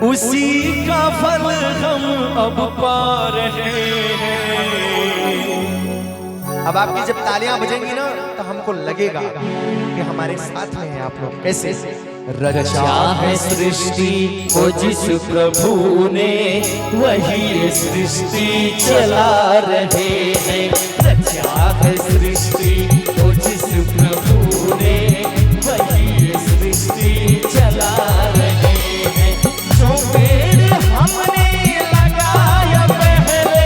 उसी का फल हम अब पा रहे हैं। अब आपकी जब तालियां बजेंगी ना तो हमको लगेगा कि हमारे साथ में हैं आप लोग। कैसे? रचा है सृष्टि को जिस प्रभु ने, वही सृष्टि चला रहे हैं। रचा है सृष्टि को जिस प्रभु ने, वही सृष्टि चला रहे हैं। जो पेड़ हमने लगाया पहले,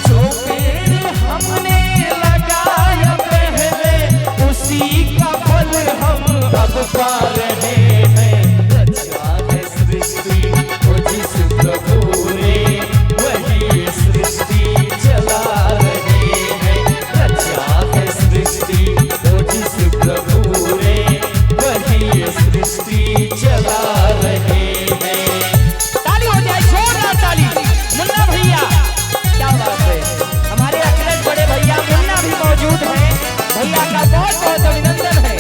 जो पेड़ हमने लगाया पहले, उसी का फल हम अब पा रहे हैं। रचा है सृष्टि को जिस प्रभु ने, वही सृष्टि चला रहे हैं। रचा है सृष्टि को जिस प्रभु ने, वही सृष्टि चला रहे हैं। ताली हो जाए, जोरदार ताली। मुन्ना भैया, क्या बात है। हमारे अखिलेश बड़े भैया मुन्ना भी मौजूद हैं। भैया का बहुत बहुत अभिनंदन है।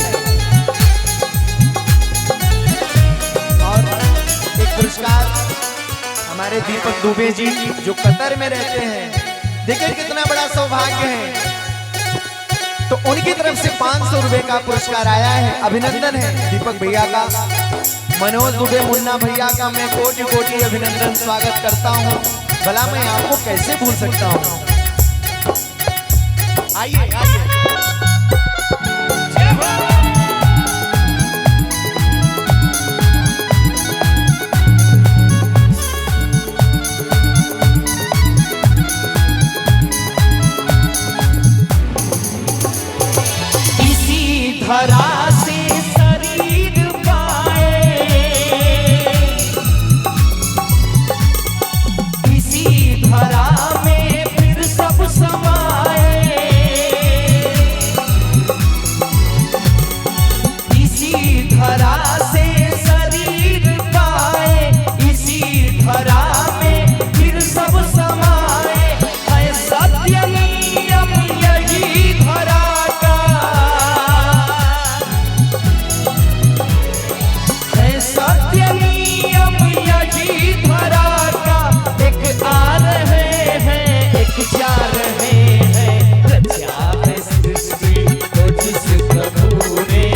और एक पुरस्कार हमारे दीपक दुबे जी जो कतर में रहते हैं। देखिए कितना बड़ा सौभाग्य है। तो उनकी तरफ से 500 रुपए का पुरस्कार आया है। अभिनंदन है दीपक भैया का। मनोज दुबे मुन्ना भैया का मैं कोटि कोटि अभिनंदन स्वागत करता हूँ। भला मैं आपको कैसे भूल सकता हूँ। आइए आइए। धरा से शरीर पाए, इसी धरा में फिर सब समाए। इसी धरा से शरीर पाए, इसी धरा में फिर सब समाए। है सत्य नियम यही धरा का, सत्य नियम यही धरा का। एक आ रहे हैं, एक जा रहे हैं। रचा है सृष्टि को जिस प्रभु ने,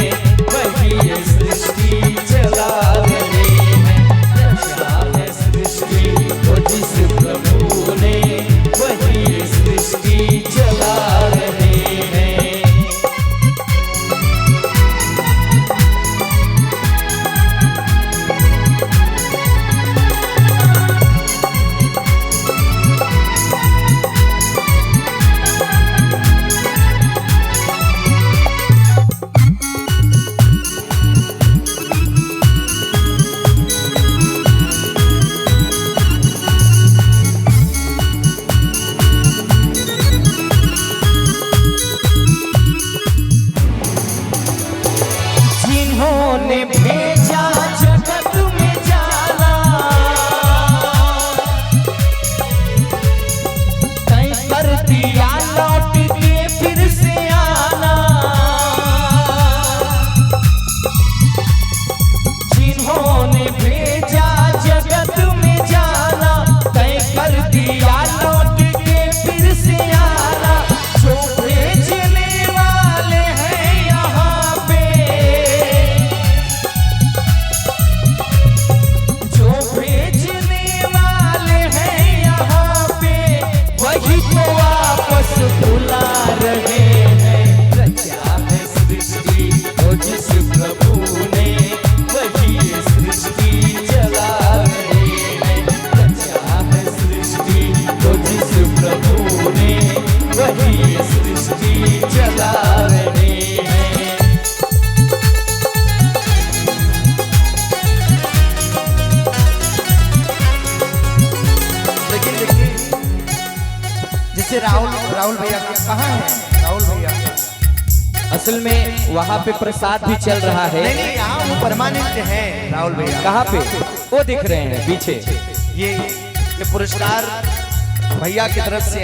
वही सृष्टि चला रहे हैं। रचा है सृष्टि को जिस प्रभु ने, वही सृष्टि चला रहे हैं। जिन्होंने भेजा जगत में जाना, तय कर दिया लौट के फिर से आना। जिन्होंने भेजा जगत में जाना, तय कर दिया लौट के फिर से आना। जो भेजने वाले हैं यहाँ पे, जो भेजने वाले हैं यहाँ पे, वही तो वापस बुला रहे हैं। रचा है सृष्टि को जिस प्रभु ने, वही सृष्टि चला रहे हैं। रचा है सृष्टि को जिस प्रभु ने, वही सृष्टि चला रहे हैं। लेकिन देखिए जैसे राहुल भैया कहाँ है? राहुल भैया असल में वहाँ पे प्रसाद भी चल रहा है। नहीं नहीं, यहाँ वो परमानेंट है राहुल भैया। कहाँ पे? वो दिख रहे हैं पीछे। ये पुरस्कार भैया की तरफ से